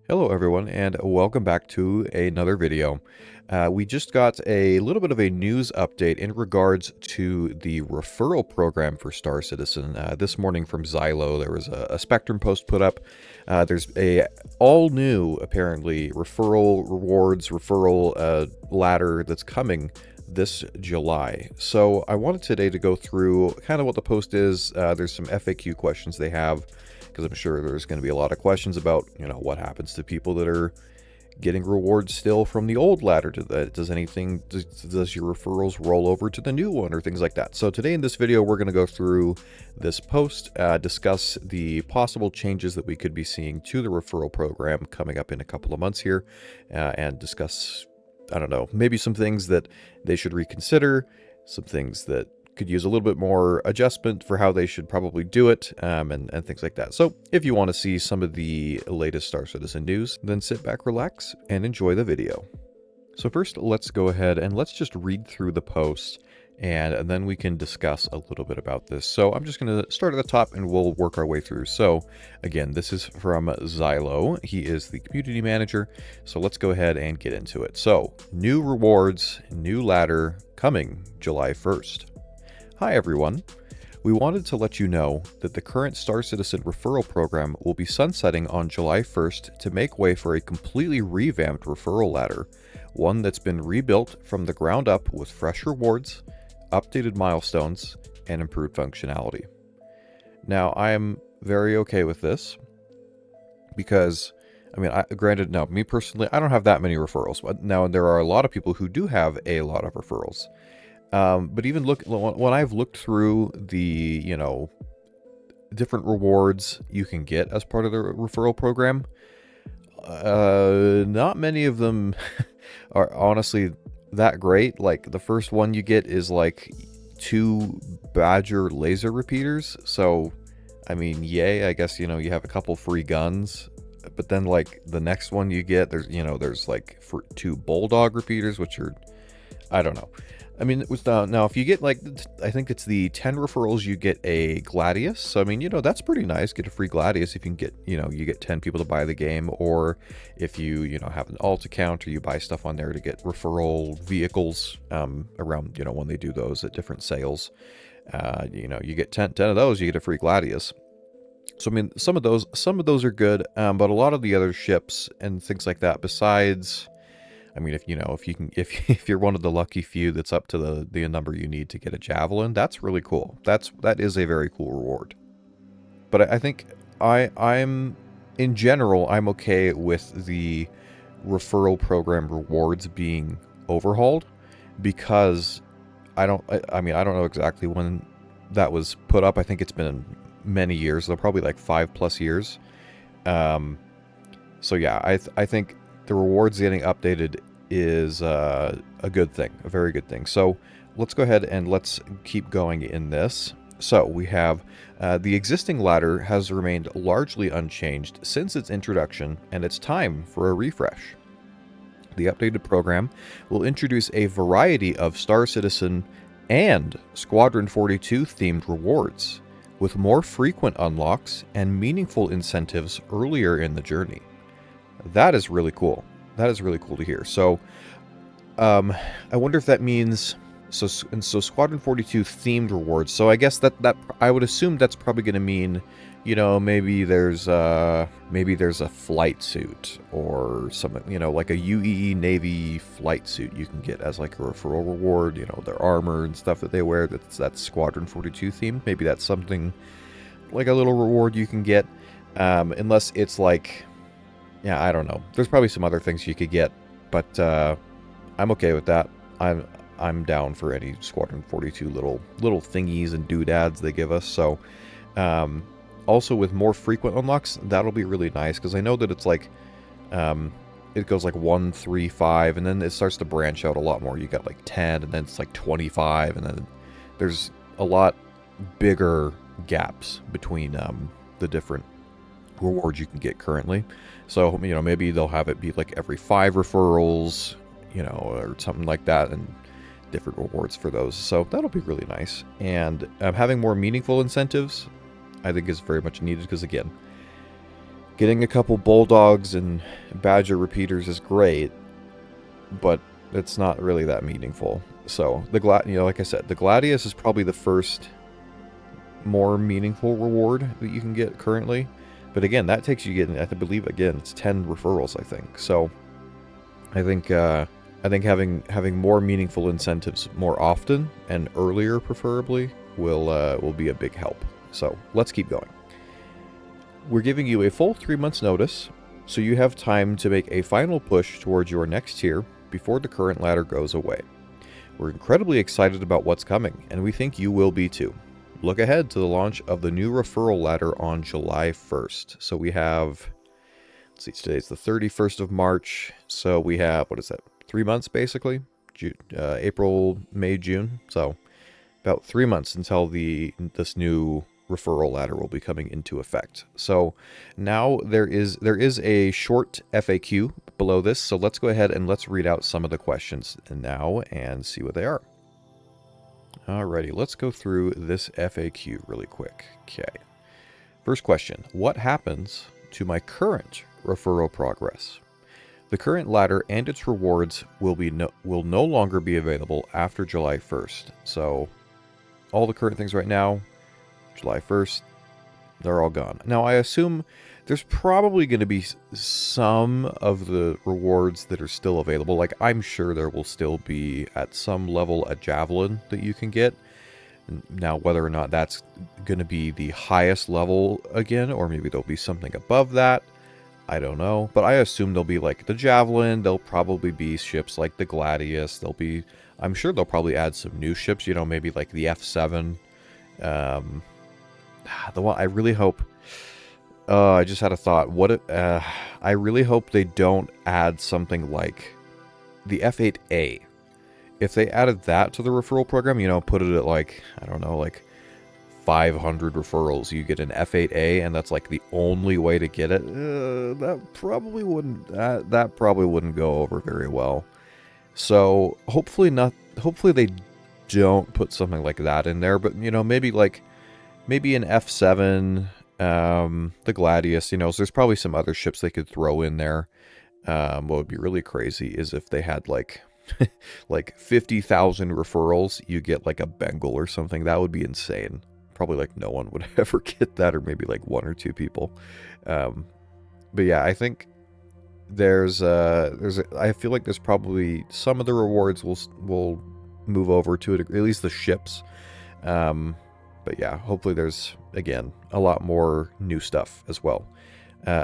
Hello everyone and welcome back to another video. We just got a little bit of a news update in regards to the referral program for Star Citizen. This morning from Xylo there was a Spectrum post put up. There's a all new apparently referral rewards, referral ladder that's coming this July. So I wanted today to go through kind of what the post is. There's some FAQ questions they have, because I'm sure there's going to be a lot of questions about, what happens to people that are getting rewards still from the old ladder. Does your referrals roll over to the new one or things like that? So today in this video, we're going to go through this post, discuss the possible changes that we could be seeing to the referral program coming up in a couple of months here, and discuss, I don't know, maybe some things that they should reconsider, some things that could use a little bit more adjustment for how they should probably do it, and things like that. So if you want to see some of the latest Star Citizen news, then sit back, relax, and enjoy the video. So first, let's go ahead and let's just read through the post, and then we can discuss a little bit about this. So I'm just going to start at the top and we'll work our way through. So again, this is from Xylo. He is the community manager. So let's go ahead and get into it. So new rewards, new ladder coming July 1st. Hi everyone. We wanted to let you know that the current Star Citizen referral program will be sunsetting on July 1st to make way for a completely revamped referral ladder, one that's been rebuilt from the ground up with fresh rewards, updated milestones, and improved functionality. Now, I am very okay with this because, granted, no, me personally, I don't have that many referrals. But now, there are a lot of people who do have a lot of referrals. But even when I've looked through the, different rewards you can get as part of the referral program, not many of them are honestly that great. Like the first one you get is like 2 Badger laser repeaters. So, yay, I guess, you have a couple free guns. But then like the next one you get, there's like 2 Bulldog repeaters, which are, I don't know. Now if you get like, I think it's the 10 referrals, you get a Gladius. So, that's pretty nice. Get a free Gladius if you can get, you get 10 people to buy the game. Or if you, have an alt account or you buy stuff on there to get referral vehicles around, when they do those at different sales. You get 10 of those, you get a free Gladius. So, some of those are good. But a lot of the other ships and things like that, besides... if you're one of the lucky few that's up to the number you need to get a Javelin, that's really cool. That is a very cool reward. But I think I'm in general, I'm okay with the referral program rewards being overhauled, because I don't know exactly when that was put up. I think it's been many years, though, probably like 5+ years. So yeah, I think the rewards getting updated is a good thing, a very good thing. So let's go ahead and let's keep going in this. So we have the existing ladder has remained largely unchanged since its introduction, and it's time for a refresh. The updated program will introduce a variety of Star Citizen and Squadron 42 themed rewards, with more frequent unlocks and meaningful incentives earlier in the journey. That is really cool. That is really cool to hear. So, I wonder if that means so Squadron 42 themed rewards. So I guess that I would assume that's probably going to mean, maybe there's a flight suit or something, like a UEE Navy flight suit you can get as like a referral reward. Their armor and stuff that they wear. That's Squadron 42 themed. Maybe that's something like a little reward you can get, unless it's like. Yeah, I don't know. There's probably some other things you could get, but I'm okay with that. I'm down for any Squadron 42 little thingies and doodads they give us. So, also with more frequent unlocks, that'll be really nice, because I know that it's like, it goes like 1, 3, 5, and then it starts to branch out a lot more. You got like 10, and then it's like 25, and then there's a lot bigger gaps between the different rewards you can get currently. So, maybe they'll have it be like every 5 referrals, or something like that, and different rewards for those. So that'll be really nice. And having more meaningful incentives, I think, is very much needed, because again, Getting a couple bulldogs and badger repeaters is great, but it's not really that meaningful. So like I said, the Gladius is probably the first more meaningful reward that you can get currently. But again, that takes you getting, I believe, again, it's 10 referrals, I think. So I think having more meaningful incentives more often and earlier, preferably, will be a big help. So let's keep going. We're giving you a full 3 months notice, so you have time to make a final push towards your next tier before the current ladder goes away. We're incredibly excited about what's coming, and we think you will be too. Look ahead to the launch of the new referral ladder on July 1st. So we have, let's see, today's the 31st of March, so we have, what is that, 3 months basically? April, May, June, so about 3 months until this new referral ladder will be coming into effect. So now there is a short FAQ below this, so let's go ahead and let's read out some of the questions now and see what they are. Alrighty, let's go through this FAQ really quick. Okay. First question, what happens to my current referral progress? The current ladder and its rewards will no longer be available after July 1st. So all the current things right now, July 1st, they're all gone. Now, I assume there's probably going to be some of the rewards that are still available. Like, I'm sure there will still be, at some level, a javelin that you can get. Now, whether or not that's going to be the highest level again, or maybe there'll be something above that, I don't know. But I assume there'll be, like, the javelin. There'll probably be ships like the Gladius. I'm sure they'll probably add some new ships, you know, maybe like the F7. The one I really hope, I just had a thought. I really hope they don't add something like the F8A. If they added that to the referral program, you know, put it at like, I don't know, like 500 referrals, you get an F8A, and that's like the only way to get it. That probably wouldn't go over very well. So hopefully they don't put something like that in there, but you know, maybe an F7, the Gladius, you know, so there's probably some other ships they could throw in there. What would be really crazy is if they had like 50,000 referrals, you get like a Bengal or something. That would be insane. Probably like no one would ever get that, or maybe like one or two people. But yeah, I think I feel like there's probably some of the rewards will move over to it, at least the ships. But yeah, hopefully there's, again, a lot more new stuff as well.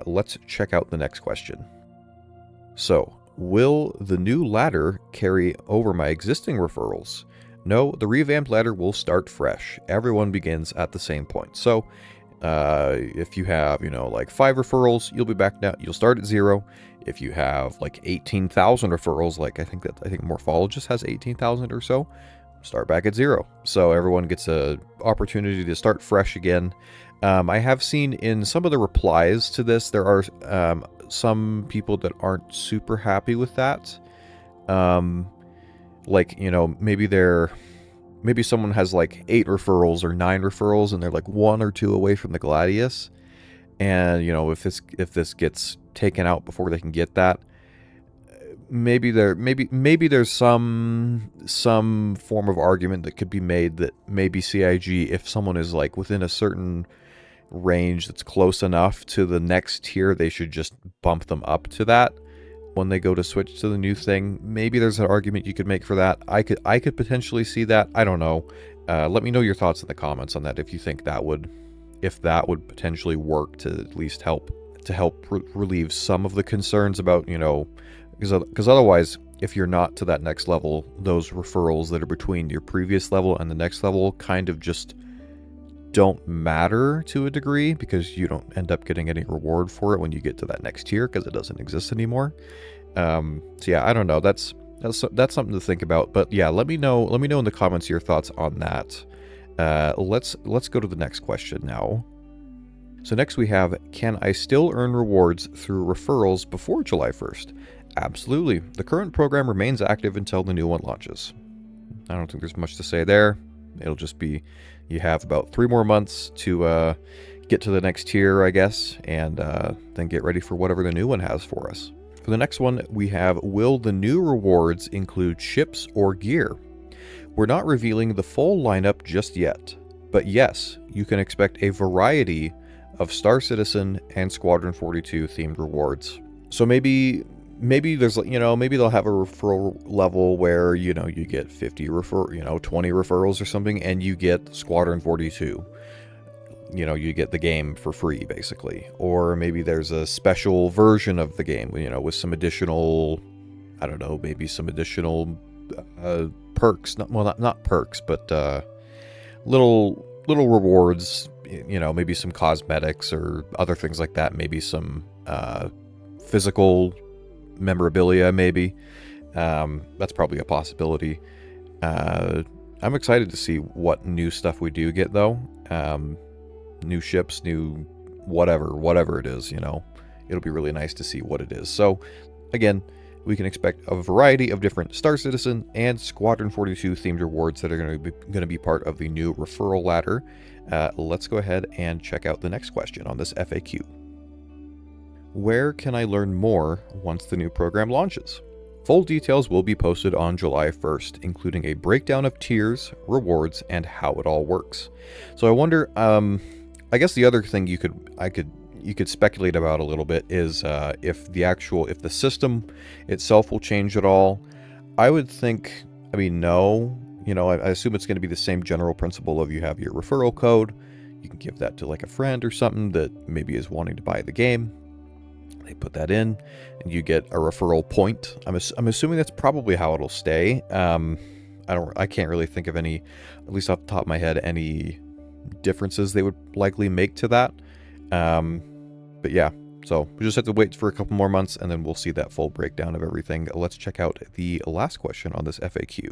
Let's check out the next question. So, will the new ladder carry over my existing referrals? No, the revamped ladder will start fresh. Everyone begins at the same point. So, if you have, you know, like 5 referrals, you'll be back down. You'll start at 0. If you have like 18,000 referrals, like I think Morphologist has 18,000 or so, start back at 0. So everyone gets a opportunity to start fresh again. I have seen in some of the replies to this, there are some people that aren't super happy with that. Like, you know, maybe someone has like 8 referrals or 9 referrals, and they're like 1 or 2 away from the Gladius. And, you know, if this gets taken out before they can get that, maybe there's some form of argument that could be made that maybe CIG, if someone is like within a certain range that's close enough to the next tier, they should just bump them up to that when they go to switch to the new thing. Maybe there's an argument you could make for that. I could potentially see that. I don't know. Let me know your thoughts in the comments on that, if you think that would potentially work to at least help relieve some of the concerns about, you know, because otherwise, if you're not to that next level, those referrals that are between your previous level and the next level kind of just don't matter to a degree, because you don't end up getting any reward for it when you get to that next tier, because it doesn't exist anymore. So yeah, I don't know. That's something to think about. But yeah, let me know in the comments your thoughts on that. Let's go to the next question now. So next we have, can I still earn rewards through referrals before July 1st? Absolutely. The current program remains active until the new one launches. I don't think there's much to say there. It'll just be, you have about 3 more months to get to the next tier, I guess, and then get ready for whatever the new one has for us. For the next one, we have, will the new rewards include ships or gear? We're not revealing the full lineup just yet, but yes, you can expect a variety of Star Citizen and Squadron 42 themed rewards. So maybe there's, maybe they'll have a referral level where, you get 20 referrals or something, and you get Squadron 42. You get the game for free, basically. Or maybe there's a special version of the game, with some additional, I don't know, maybe some additional perks. Not perks, but little rewards, maybe some cosmetics or other things like that. Maybe some physical memorabilia, maybe. That's probably a possibility. I'm excited to see what new stuff we do get, though. New ships, new whatever it is, it'll be really nice to see what it is. So again, we can expect a variety of different Star Citizen and Squadron 42 themed rewards that are going to be part of the new referral ladder. Let's go ahead and check out the next question on this FAQ. Where can I learn more once the new program launches? Full details will be posted on July 1st, including a breakdown of tiers, rewards, and how it all works. So I wonder, I guess the other thing you could speculate about a little bit is if the system itself will change at all. I would think, no. I assume it's going to be the same general principle of, you have your referral code, you can give that to like a friend or something that maybe is wanting to buy the game. They put that in, and you get a referral point. I'm assuming that's probably how it'll stay. I can't really think of any, at least off the top of my head, any differences they would likely make to that. But yeah, so we just have to wait for a couple more months, and then we'll see that full breakdown of everything. Let's check out the last question on this FAQ.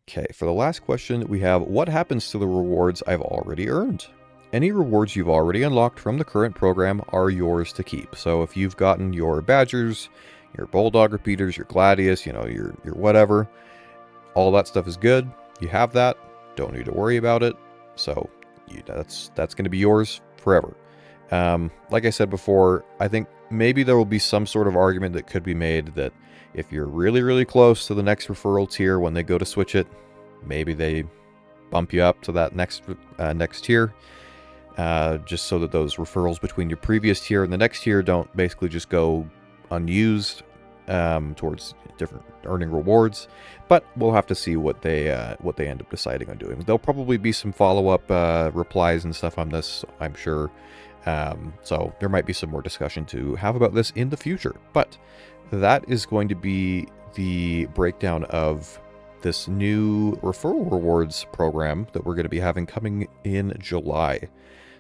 Okay, for the last question, we have, what happens to the rewards I've already earned? Any rewards you've already unlocked from the current program are yours to keep. So if you've gotten your Badgers, your Bulldog repeaters, your Gladius, your whatever, all that stuff is good. You have that. Don't need to worry about it. So that's going to be yours forever. Like I said before, I think maybe there will be some sort of argument that could be made that if you're really, really close to the next referral tier, when they go to switch it, maybe they bump you up to that next tier. Just so that those referrals between your previous tier and the next tier don't basically just go unused towards different earning rewards. But we'll have to see what they end up deciding on doing. There'll probably be some follow-up replies and stuff on this, I'm sure. So there might be some more discussion to have about this in the future. But that is going to be the breakdown of this new referral rewards program that we're going to be having coming in July.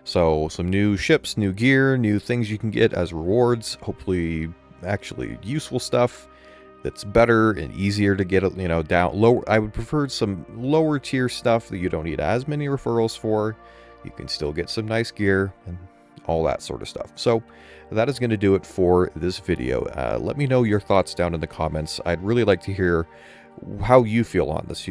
So some new ships, new gear, new things you can get as rewards, hopefully actually useful stuff that's better and easier to get, down lower. I would prefer some lower tier stuff that you don't need as many referrals for. You can still get some nice gear and all that sort of stuff. So that is going to do it for this video. Let me know your thoughts down in the comments. I'd really like to hear how you feel on this.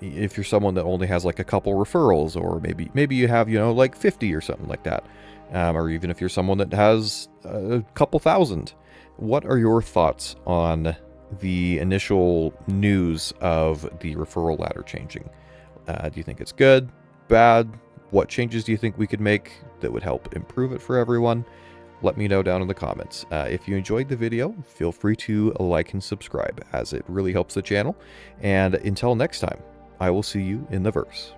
If you're someone that only has like a couple referrals, or maybe you have, like 50 or something like that. Or even if you're someone that has a couple thousand. What are your thoughts on the initial news of the referral ladder changing? Do you think it's good, bad? What changes do you think we could make that would help improve it for everyone? Let me know down in the comments. If you enjoyed the video, feel free to like and subscribe, as it really helps the channel. And until next time, I will see you in the verse.